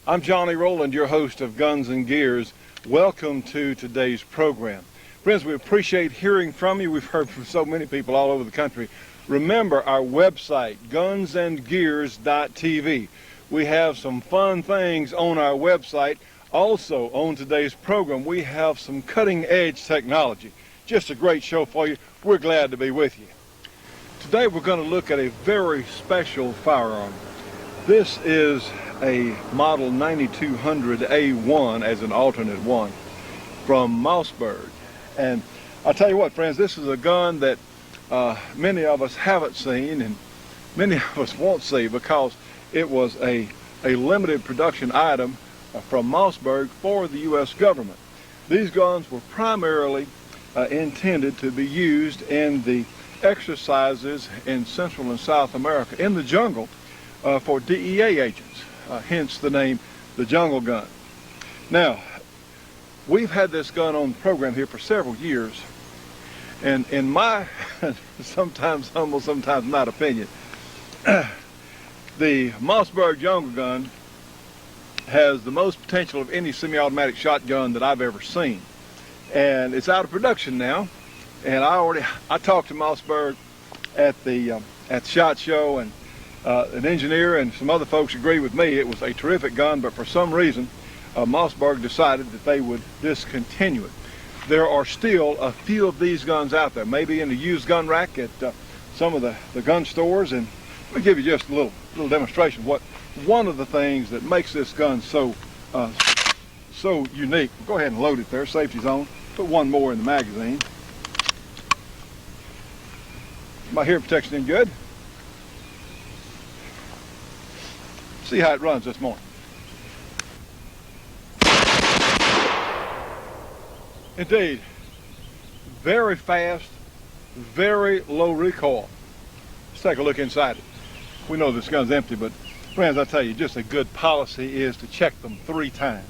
I'm Johnny Rowland, your host of Guns and Gears. Welcome to today's program. Friends, we appreciate hearing from you. We've heard from so many people all over the country. Remember our website, gunsandgears.tv. We have some fun things on our website. Also, on today's program, we have some cutting-edge technology. Just a great show for you. We're glad to be with you. Today, we're going to look at a very special firearm. This is a model 9200A1 as an alternate one from Mossberg. And I'll tell you what, friends, this is a gun that many of us haven't seen and many of us won't see because it was a limited production item from Mossberg for the U.S. government. These guns were primarily intended to be used in the exercises in Central and South America, in the jungle, for DEA agents, hence the name the Jungle Gun. Now, we've had this gun on the program here for several years, and in my sometimes humble, sometimes not opinion, the Mossberg Jungle Gun has the most potential of any semi-automatic shotgun that I've ever seen. And it's out of production now, and I talked to Mossberg at the SHOT Show, and an engineer and some other folks agreed with me it was a terrific gun, but for some reason Mossberg decided that they would discontinue it. There are still a few of these guns out there, maybe in the used gun rack at some of the gun stores, and let me give you just a little demonstration of one of the things that makes this gun so unique. Go ahead and load it there, safety's on. Put one more in the magazine. My hearing protection in good. See how it runs this morning. Indeed, very fast, very low recoil. Let's take a look inside it. We know this gun's empty, but friends, I tell you, just a good policy is to check them 3 times.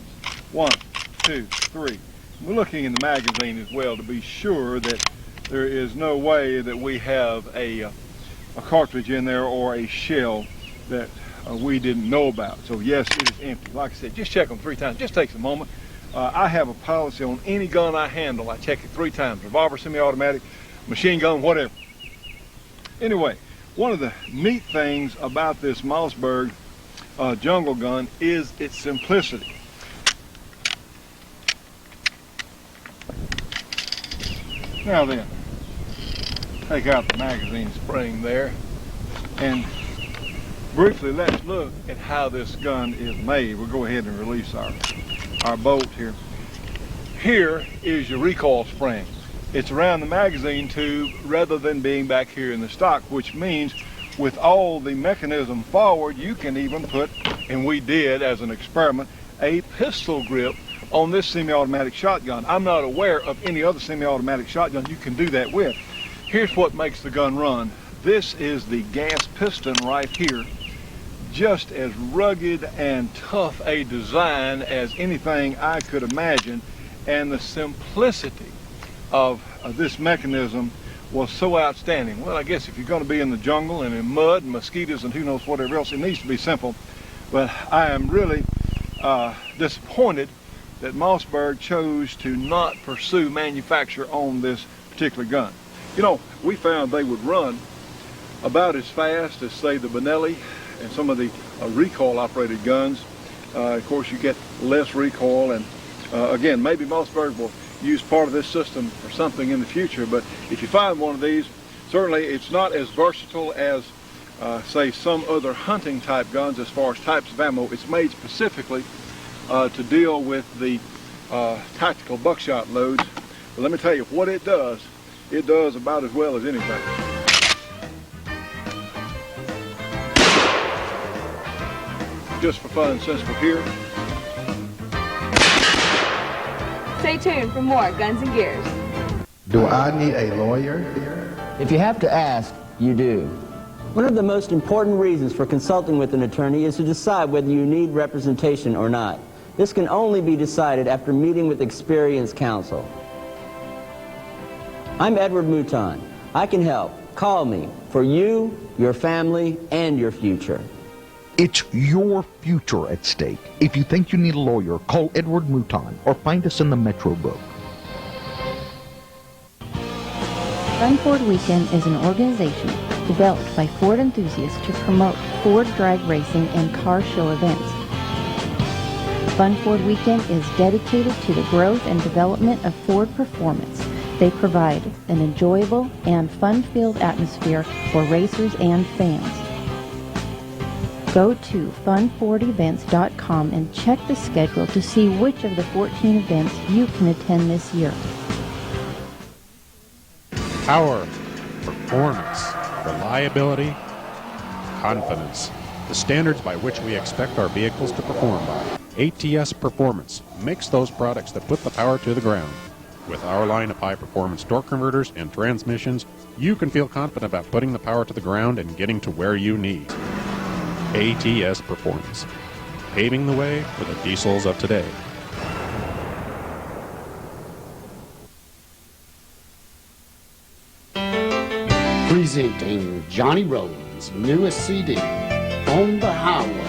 1, 2, 3. We're looking in the magazine as well to be sure that there is no way that we have a cartridge in there or a shell that we didn't know about. So yes, it is empty. Like I said, just check them 3 times. Just takes a moment. I have a policy on any gun I handle. I check it 3 times. Revolver, semi-automatic, machine gun, whatever. Anyway, one of the neat things about this Mossberg Jungle Gun is its simplicity. Now then, take out the magazine spring there, and briefly let's look at how this gun is made. We'll go ahead and release our bolt here. Here is your recoil spring. It's around the magazine tube rather than being back here in the stock, which means with all the mechanism forward, you can even put, and we did as an experiment, a pistol grip on this semi-automatic shotgun. I'm not aware of any other semi-automatic shotgun you can do that with. Here's what makes the gun run. This is the gas piston right here. Just as rugged and tough a design as anything I could imagine, and the simplicity of this mechanism was so outstanding. Well, I guess if you're going to be in the jungle and in mud and mosquitoes and who knows whatever else, it needs to be simple. But I am really disappointed that Mossberg chose to not pursue manufacture on this particular gun. You know, we found they would run about as fast as, say, the Benelli and some of the recoil-operated guns. Of course, you get less recoil, and again, maybe Mossberg will use part of this system for something in the future, but if you find one of these, certainly it's not as versatile as, say, some other hunting-type guns as far as types of ammo. It's made specifically to deal with the tactical buckshot loads. But let me tell you, what it does about as well as anything. Just for fun, since we're here. Stay tuned for more Guns and Gears. Do I need a lawyer? If you have to ask, you do. One of the most important reasons for consulting with an attorney is to decide whether you need representation or not. This can only be decided after meeting with experienced counsel. I'm Edward Mouton. I can help. Call me for you, your family, and your future. It's your future at stake. If you think you need a lawyer, call Edward Mouton or find us in the Metro Book. Fun Ford Weekend is an organization developed by Ford enthusiasts to promote Ford drag racing and car show events. Fun Ford Weekend is dedicated to the growth and development of Ford performance. They provide an enjoyable and fun-filled atmosphere for racers and fans. Go to funfordevents.com and check the schedule to see which of the 14 events you can attend this year. Power, performance, reliability, confidence. The standards by which we expect our vehicles to perform by. ATS Performance makes those products that put the power to the ground. With our line of high-performance torque converters and transmissions, you can feel confident about putting the power to the ground and getting to where you need. ATS Performance, paving the way for the diesels of today. Presenting Johnny Rowlands' newest CD, On the Highway.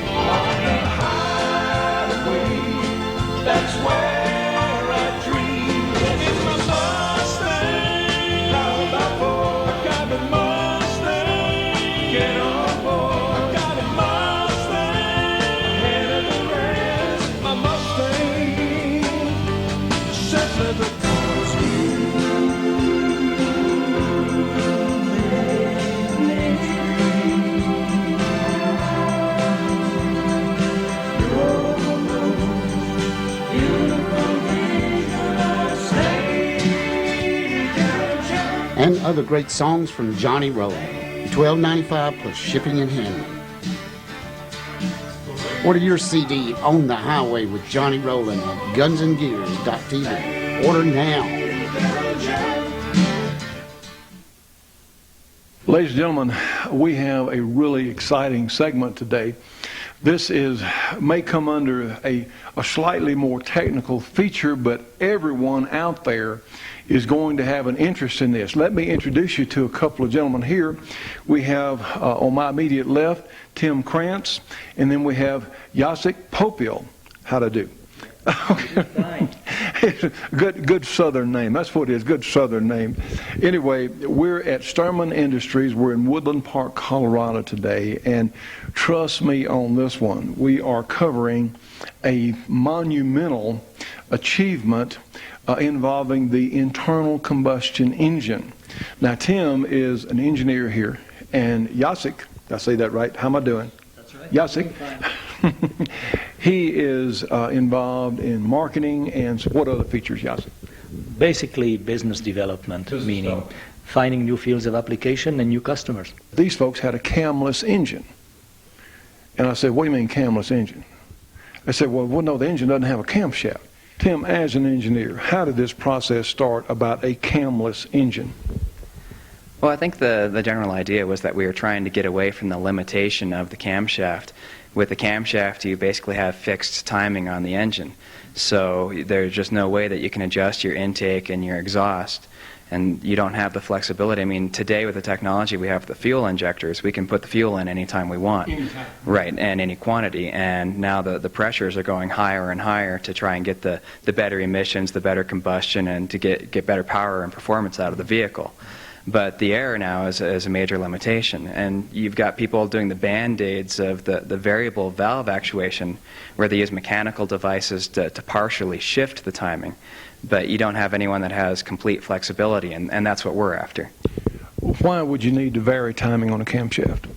That's where I dream. In my Mustang, how about four? I got a Mustang, get on board. I got a Mustang, ahead of the rest. My Mustang, simply because you. And other great songs from Johnny Rowland. $12.95 plus shipping and handling. Order your CD On the Highway with Johnny Rowland at gunsandgears.tv. Order now. Ladies and gentlemen, we have a really exciting segment today. This may come under a slightly more technical feature, but everyone out there is going to have an interest in this. Let me introduce you to a couple of gentlemen here. We have on my immediate left Tim Krantz, and then we have Jacek Popiel. How to do? Okay. Good Southern name. That's what it is. Good Southern name. Anyway, we're at Sturman Industries. We're in Woodland Park, Colorado today, and trust me on this one. We are covering a monumental achievement involving the internal combustion engine. Now, Tim is an engineer here, and Jacek, did I say that right? How am I doing? That's right. Jacek. He is involved in marketing and what other features, Jacek? Basically business development, meaning finding new fields of application and new customers. These folks had a camless engine. And I said, what do you mean camless engine? I said, well, no, the engine doesn't have a camshaft. Tim, as an engineer, how did this process start about a camless engine? Well, I think the general idea was that we were trying to get away from the limitation of the camshaft. With the camshaft, you basically have fixed timing on the engine. So there's just no way that you can adjust your intake and your exhaust. And you don't have the flexibility. I mean, today with the technology we have the fuel injectors, we can put the fuel in anytime we want. Anytime. Right, and any quantity. And now the pressures are going higher and higher to try and get the better emissions, the better combustion, and to get better power and performance out of the vehicle. But the air now is a major limitation. And you've got people doing the band-aids of the variable valve actuation, where they use mechanical devices to partially shift the timing. But you don't have anyone that has complete flexibility, and that's what we're after. Why would you need to vary timing on a camshaft?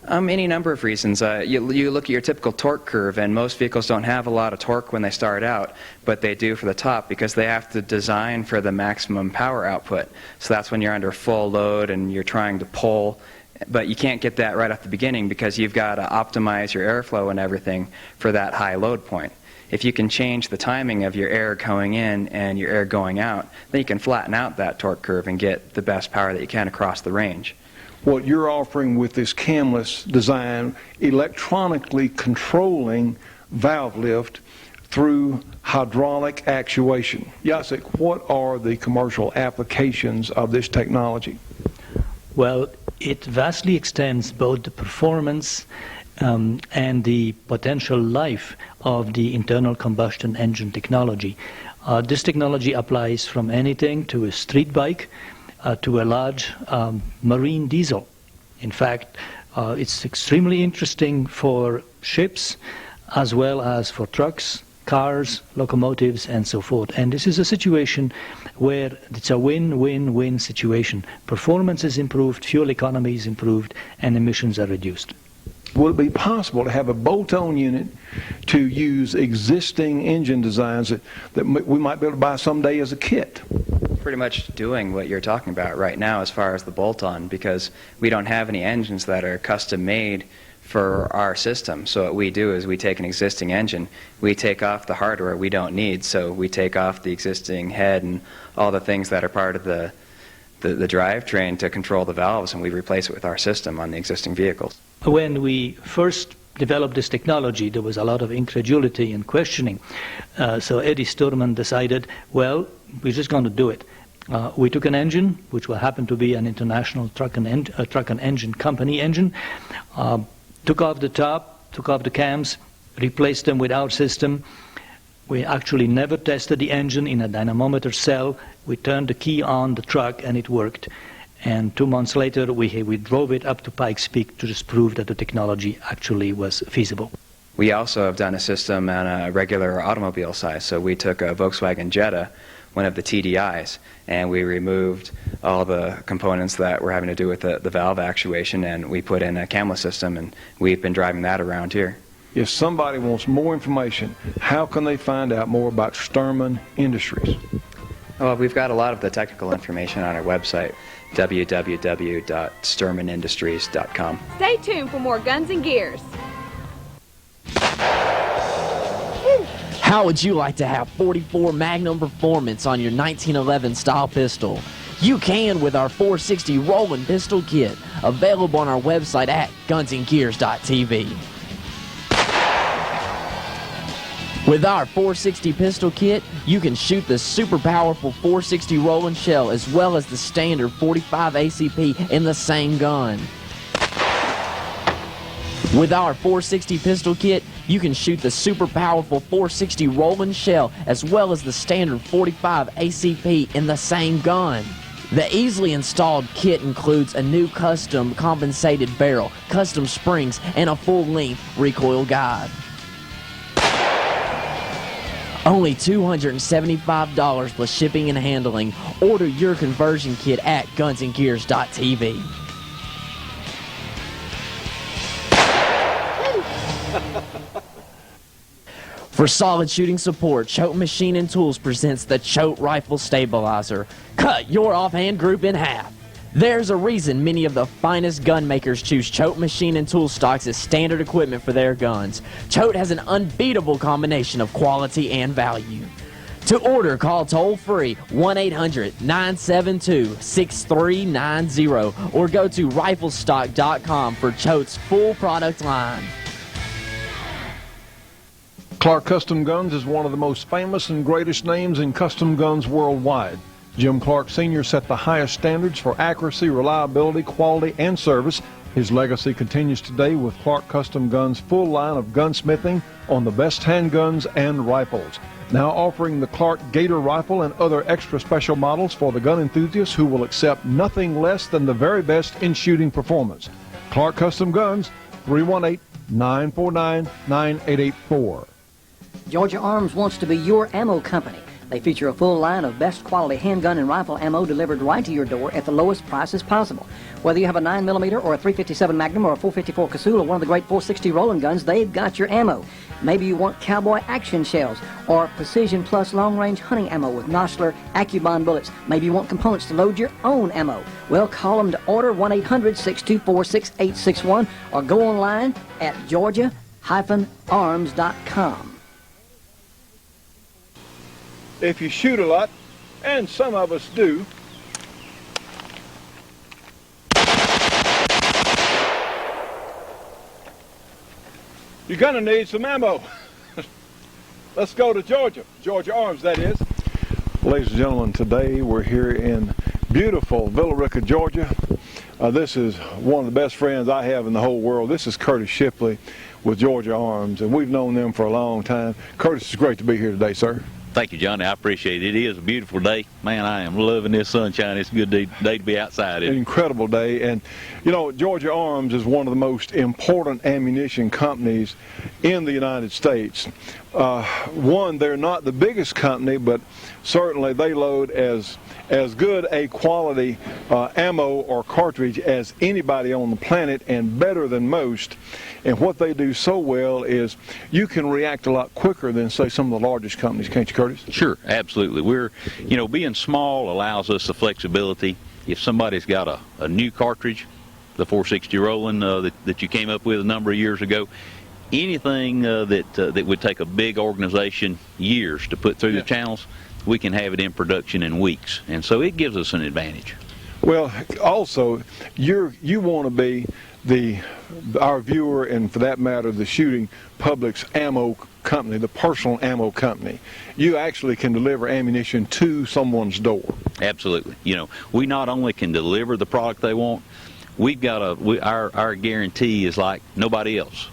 Any number of reasons. You look at your typical torque curve, and most vehicles don't have a lot of torque when they start out, but they do for the top because they have to design for the maximum power output. So that's when you're under full load and you're trying to pull, but you can't get that right off the beginning because you've got to optimize your airflow and everything for that high load point. If you can change the timing of your air going in and your air going out, then you can flatten out that torque curve and get the best power that you can across the range. What you're offering with this camless design, electronically controlling valve lift through hydraulic actuation. Jacek, what are the commercial applications of this technology? Well, it vastly extends both the performance and the potential life of the internal combustion engine technology. This technology applies from anything to a street bike to a large marine diesel. In fact, it's extremely interesting for ships as well as for trucks, cars, locomotives, and so forth. And this is a situation where it's a win-win-win situation. Performance is improved, fuel economy is improved, and emissions are reduced. Would it be possible to have a bolt-on unit to use existing engine designs that we might be able to buy someday as a kit? Pretty much doing what you're talking about right now as far as the bolt-on, because we don't have any engines that are custom-made for our system. So what we do is we take an existing engine, we take off the hardware we don't need, so we take off the existing head and all the things that are part of the drivetrain to control the valves, and we replace it with our system on the existing vehicles. When we first developed this technology, there was a lot of incredulity and questioning. So Eddie Sturman decided, well, we're just going to do it. We took an engine, which will happen to be an international truck and engine company engine, took off the top, took off the cams, replaced them with our system. We actually never tested the engine in a dynamometer cell. We turned the key on the truck and it worked. And 2 months later, we drove it up to Pikes Peak to just prove that the technology actually was feasible. We also have done a system on a regular automobile size. So we took a Volkswagen Jetta, one of the TDIs, and we removed all the components that were having to do with the valve actuation, and we put in a camera system, and we've been driving that around here. If somebody wants more information, how can they find out more about Sturman Industries? Well, we've got a lot of the technical information on our website, www.sturmanindustries.com. Stay tuned for more Guns and Gears. How would you like to have 44 Magnum Performance on your 1911 style pistol? You can with our 460 Rowlands pistol kit, available on our website at gunsandgears.tv. With our 460 pistol kit, you can shoot the super powerful 460 Rowlands shell as well as the standard 45 ACP in the same gun. With our 460 pistol kit, you can shoot the super powerful 460 Rowlands shell as well as the standard 45 ACP in the same gun. The easily installed kit includes a new custom compensated barrel, custom springs, and a full-length recoil guide. Only $275 plus shipping and handling. Order your conversion kit at gunsandgears.tv. For solid shooting support, Choate Machine and Tools presents the Choate Rifle Stabilizer. Cut your offhand group in half. There's a reason many of the finest gun makers choose Choate Machine and Tool stocks as standard equipment for their guns. Choate has an unbeatable combination of quality and value. To order, call toll-free 1-800-972-6390 or go to riflestock.com for Choate's full product line. Clark Custom Guns is one of the most famous and greatest names in custom guns worldwide. Jim Clark Sr. set the highest standards for accuracy, reliability, quality, and service. His legacy continues today with Clark Custom Guns' full line of gunsmithing on the best handguns and rifles. Now offering the Clark Gator rifle and other extra special models for the gun enthusiasts who will accept nothing less than the very best in shooting performance. Clark Custom Guns, 318-949-9884. Georgia Arms wants to be your ammo company. They feature a full line of best quality handgun and rifle ammo delivered right to your door at the lowest prices possible. Whether you have a 9mm or a .357 Magnum or a .454 Casull or one of the great .460 Rowland guns, they've got your ammo. Maybe you want cowboy action shells or Precision Plus long-range hunting ammo with Nosler AccuBond bullets. Maybe you want components to load your own ammo. Well, call them to order 1-800-624-6861 or go online at georgia-arms.com. If you shoot a lot, and some of us do, you're going to need some ammo. Let's go to Georgia. Georgia Arms, that is. Ladies and gentlemen, today we're here in beautiful Villa Rica, Georgia, This is one of the best friends I have in the whole world. This is Curtis Shipley with Georgia Arms, and we've known them for a long time. Curtis, it's great to be here today, sir. Thank you, Johnny. I appreciate it. It is a beautiful day. Man, I am loving this sunshine. It's a good day to be outside. An incredible day. And, you know, Georgia Arms is one of the most important ammunition companies in the United States. One, they're not the biggest company, but certainly they load as good a quality ammo or cartridge as anybody on the planet, and better than most. And what they do so well is you can react a lot quicker than, say, some of the largest companies, can't you, Curtis? Sure, absolutely. Being small allows us the flexibility. If somebody's got a new cartridge, the 460 Rowland that you came up with a number of years ago, anything that would take a big organization years to put through the channels, we can have it in production in weeks, and so it gives us an advantage. Well, also, you want to be our viewer, and for that matter, the shooting public's ammo company, the personal ammo company. You actually can deliver ammunition to someone's door. Absolutely. You know, we not only can deliver the product they want, we've got our guarantee is like nobody else.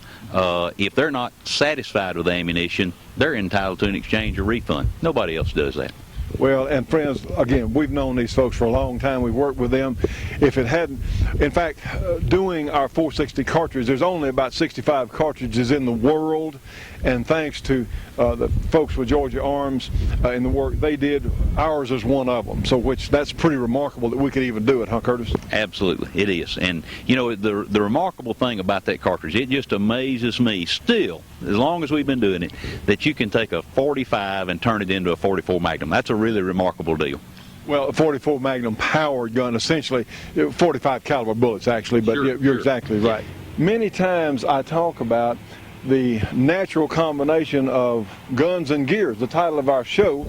If they're not satisfied with the ammunition, they're entitled to an exchange or refund. Nobody else does that. Well, and friends, again, we've known these folks for a long time. We've worked with them. If it hadn't, in fact, doing our 460 cartridge, there's only about 65 cartridges in the world, and thanks to the folks with Georgia Arms and the work they did, ours is one of them. So, that's pretty remarkable that we could even do it, huh, Curtis? Absolutely, it is. And you know, the remarkable thing about that cartridge, it just amazes me still, as long as we've been doing it, that you can take a 45 and turn it into a 44 Magnum. That's a really remarkable deal. Well, a 44 Magnum powered gun, essentially 45 caliber bullets, actually, but you're exactly right. Many times I talk about the natural combination of guns and gears, the title of our show.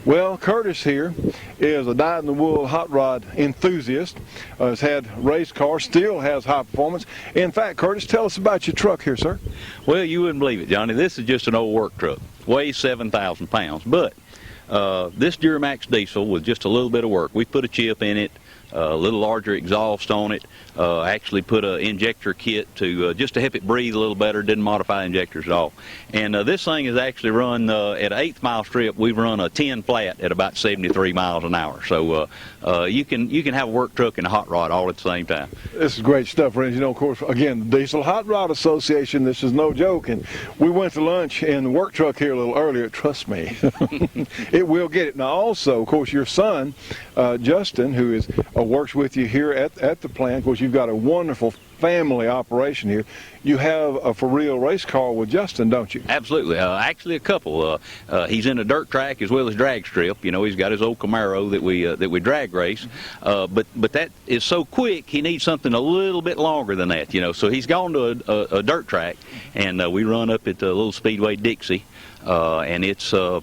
Well, Curtis here is a dyed-in-the-wool hot rod enthusiast, has had race cars, still has high performance. In fact, Curtis, tell us about your truck here, sir. Well, you wouldn't believe it, Johnny. This is just an old work truck. Weighs 7,000 pounds, but this Duramax diesel with just a little bit of work. We put a chip in it, a little larger exhaust on it, actually put an injector kit to just to help it breathe a little better. Didn't modify injectors at all. And this thing is actually run at an 1/8 mile strip. We've run a 10 flat at about 73 miles an hour. So you can have a work truck and a hot rod all at the same time. This is great stuff, friends. You know, of course, again, the Diesel Hot Rod Association, this is no joke. And we went to lunch in the work truck here a little earlier. Trust me, it will get it. Now, also, of course, your son, Justin, who works with you here at the plant. Of course, you've got a wonderful family operation here. You have a for real race car with Justin, don't you? Absolutely. Actually, a couple. He's in a dirt track as well as drag strip. You know, he's got his old Camaro that we drag race. But that is so quick, he needs something a little bit longer than that. You know, so he's gone to a dirt track, and we run up at the little Speedway Dixie, and it's a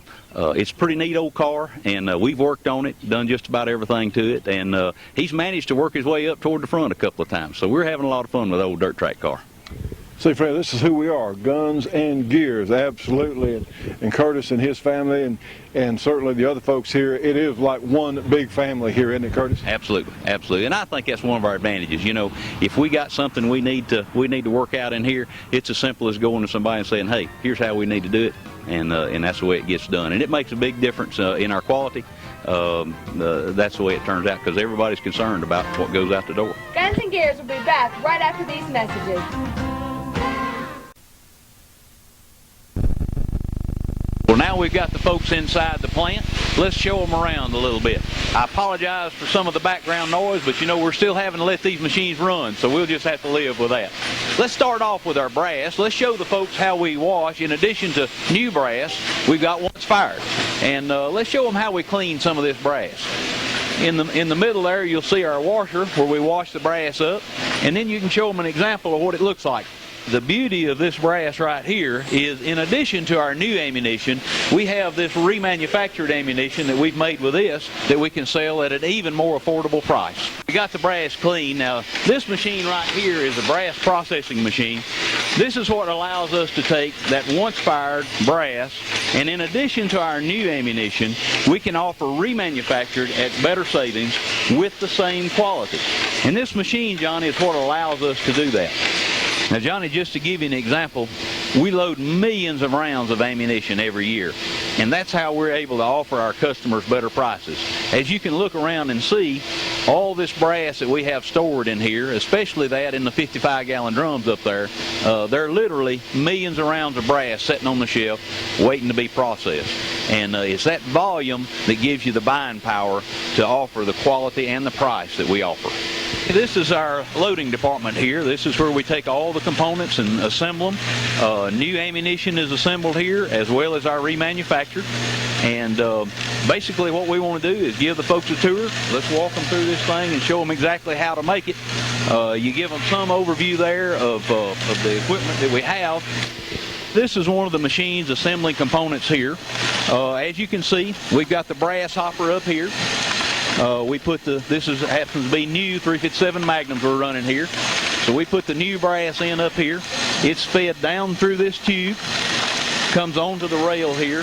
pretty neat old car, and we've worked on it, done just about everything to it, and he's managed to work his way up toward the front a couple of times. So we're having a lot of fun with the old dirt track car. See, friend, this is who we are, guns and gears, absolutely. And Curtis and his family, and certainly the other folks here, it is like one big family here, isn't it, Curtis? Absolutely, absolutely. And I think that's one of our advantages. You know, if we got something we need to work out in here, it's as simple as going to somebody and saying, hey, here's how we need to do it, and that's the way it gets done. And it makes a big difference in our quality. That's the way it turns out, because everybody's concerned about what goes out the door. Guns and Gears will be back right after these messages. Well, now we've got the folks inside the plant. Let's show them around a little bit. I apologize for some of the background noise, but you know, we're still having to let these machines run, so we'll just have to live with that. Let's start off with our brass. Let's show the folks how we wash. In addition to new brass, we've got one that's fired. And let's show them how we clean some of this brass. In the middle there, you'll see our washer where we wash the brass up, and then you can show them an example of what it looks like. The beauty of this brass right here is, in addition to our new ammunition, we have this remanufactured ammunition that we've made with this that we can sell at an even more affordable price. We got the brass clean. Now, this machine right here is a brass processing machine. This is what allows us to take that once fired brass, and in addition to our new ammunition, we can offer remanufactured at better savings with the same quality. And this machine, Johnny, is what allows us to do that. Now, Johnny, just to give you an example, we load millions of rounds of ammunition every year, and that's how we're able to offer our customers better prices. As you can look around and see, all this brass that we have stored in here, especially that in the 55-gallon drums up there, they're literally millions of rounds of brass sitting on the shelf waiting to be processed. And it's that volume that gives you the buying power to offer the quality and the price that we offer. This is our loading department here. This is where we take all the components and assemble them. New ammunition is assembled here, as well as our remanufactured. And basically what we want to do is give the folks a tour. Let's walk them through this thing and show them exactly how to make it. You give them some overview there of the equipment that we have. This is one of the machines assembling components here. As you can see, we've got the brass hopper up here. We put happens to be new 357 Magnums we're running here. So we put the new brass in up here. It's fed down through this tube, comes onto the rail here.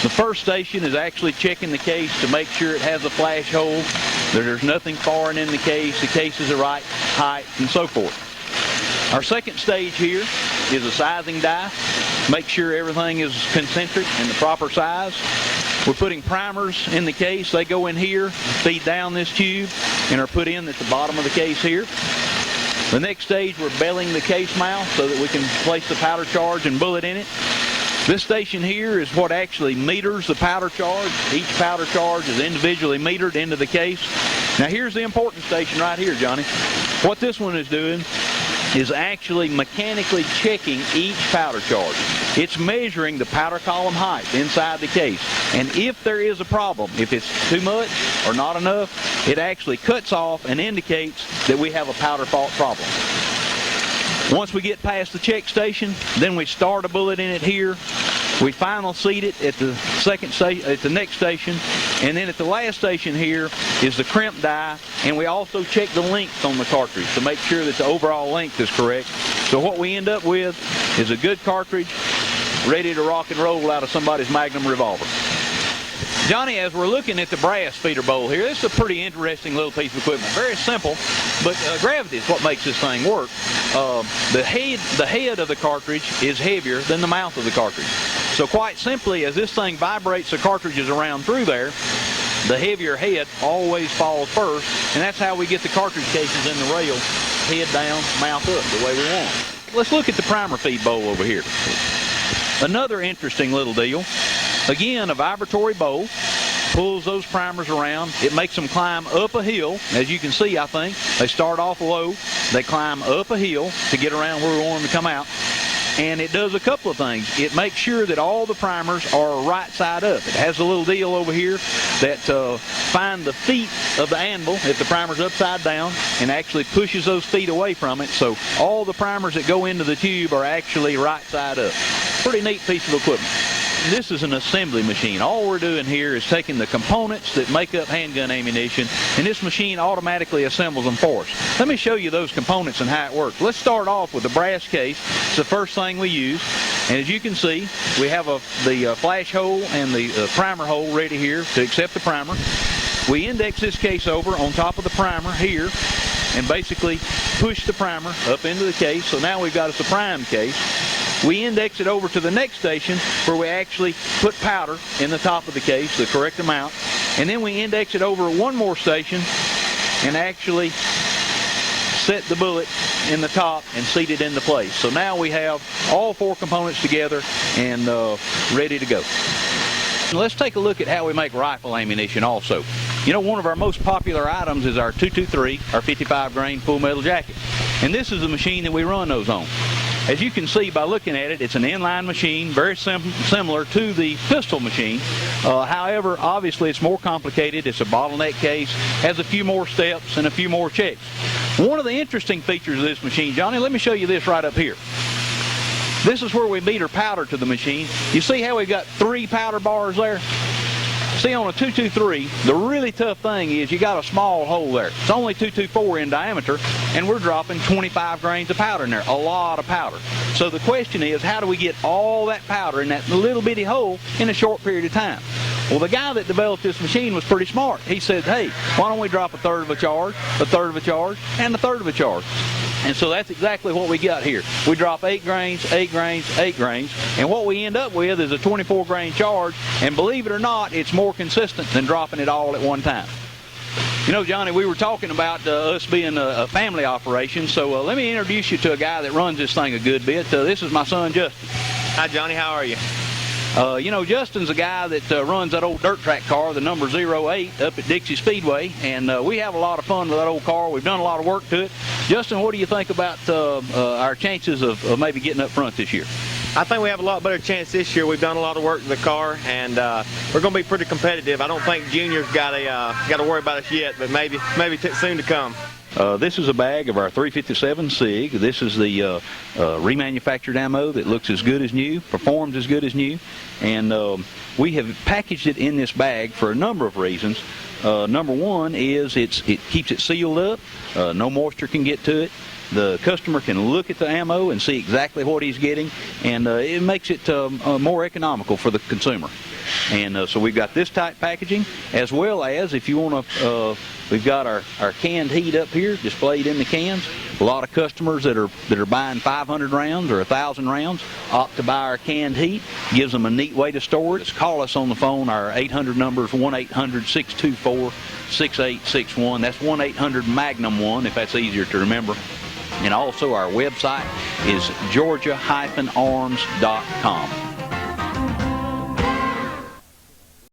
The first station is actually checking the case to make sure it has a flash hole, that there's nothing foreign in the case is the right height, and so forth. Our second stage here is a sizing die. Make sure everything is concentric and the proper size. We're putting primers in the case. They go in here, feed down this tube, and are put in at the bottom of the case here. The next stage, we're belling the case mouth so that we can place the powder charge and bullet in it. This station here is what actually meters the powder charge. Each powder charge is individually metered into the case. Now here's the important station right here, Johnny. What this one is doing is actually mechanically checking each powder charge. It's measuring the powder column height inside the case. And if there is a problem, if it's too much or not enough, it actually cuts off and indicates that we have a powder fault problem. Once we get past the check station, then we start a bullet in it here. We final seat it at the next station, and then at the last station here is the crimp die, and we also check the length on the cartridge to make sure that the overall length is correct. So what we end up with is a good cartridge ready to rock and roll out of somebody's Magnum revolver. Johnny, as we're looking at the brass feeder bowl here, this is a pretty interesting little piece of equipment. Very simple, but gravity is what makes this thing work. The head of the cartridge is heavier than the mouth of the cartridge. So quite simply, as this thing vibrates the cartridges around through there, the heavier head always falls first, and that's how we get the cartridge cases in the rail, head down, mouth up, the way we want. Let's look at the primer feed bowl over here. Another interesting little deal. Again, a vibratory bowl pulls those primers around. It makes them climb up a hill. As you can see, I think, they start off low. They climb up a hill to get around where we want them to come out. And it does a couple of things. It makes sure that all the primers are right side up. It has a little deal over here that find the feet of the anvil if the primer's upside down, and actually pushes those feet away from it. So all the primers that go into the tube are actually right side up. Pretty neat piece of equipment. This is an assembly machine. All we're doing here is taking the components that make up handgun ammunition, and this machine automatically assembles them for us. Let me show you those components and how it works. Let's start off with the brass case. It's the first thing we use. And as you can see, we have the flash hole and the primer hole ready here to accept the primer. We index this case over on top of the primer here and basically push the primer up into the case. So now we've got us a primed case. We index it over to the next station where we actually put powder in the top of the case, the correct amount. And then we index it over one more station and actually set the bullet in the top and seat it into place. So now we have all four components together and ready to go. Let's take a look at how we make rifle ammunition also. You know, one of our most popular items is our 223, our 55 grain full metal jacket. And this is the machine that we run those on. As you can see by looking at it, it's an inline machine, very similar to the pistol machine. However, obviously it's more complicated. It's a bottleneck case, has a few more steps and a few more checks. One of the interesting features of this machine, Johnny, let me show you this right up here. This is where we meter powder to the machine. You see how we've got 3 powder bars there? See, on a 223, the really tough thing is you got a small hole there. It's only 224 in diameter, and we're dropping 25 grains of powder in there, a lot of powder. So the question is, how do we get all that powder in that little bitty hole in a short period of time? Well, the guy that developed this machine was pretty smart. He said, hey, why don't we drop 1/3 of a charge, 1/3 of a charge, and 1/3 of a charge? And so that's exactly what we got here. We drop 8 grains, 8 grains, 8 grains, and what we end up with is a 24 grain charge, and believe it or not, it's more consistent than dropping it all at one time. You know, Johnny, we were talking about us being a family operation, so let me introduce you to a guy that runs this thing a good bit. This is my son, Justin. Hi, Johnny. How are you? You know, Justin's a guy that runs that old dirt track car, the number 08, up at Dixie Speedway, and we have a lot of fun with that old car. We've done a lot of work to it. Justin, what do you think about our chances of maybe getting up front this year? I think we have a lot better chance this year. We've done a lot of work to the car, and we're going to be pretty competitive. I don't think Junior's got to worry about us yet, but maybe soon to come. This is a bag of our 357 SIG. This is the remanufactured ammo that looks as good as new, performs as good as new, and we have packaged it in this bag for a number of reasons. Number one is it keeps it sealed up. No moisture can get to it. The customer can look at the ammo and see exactly what he's getting, and it makes it more economical for the consumer. And so we've got this type packaging, as well as, if you want to, we've got our canned heat up here displayed in the cans. A lot of customers that are buying 500 rounds or 1,000 rounds opt to buy our canned heat. Gives them a neat way to store it. Just call us on the phone. Our 800 number is 1-800-624-6861. That's 1-800-MAGNUM-1, if that's easier to remember. And also our website is georgia-arms.com.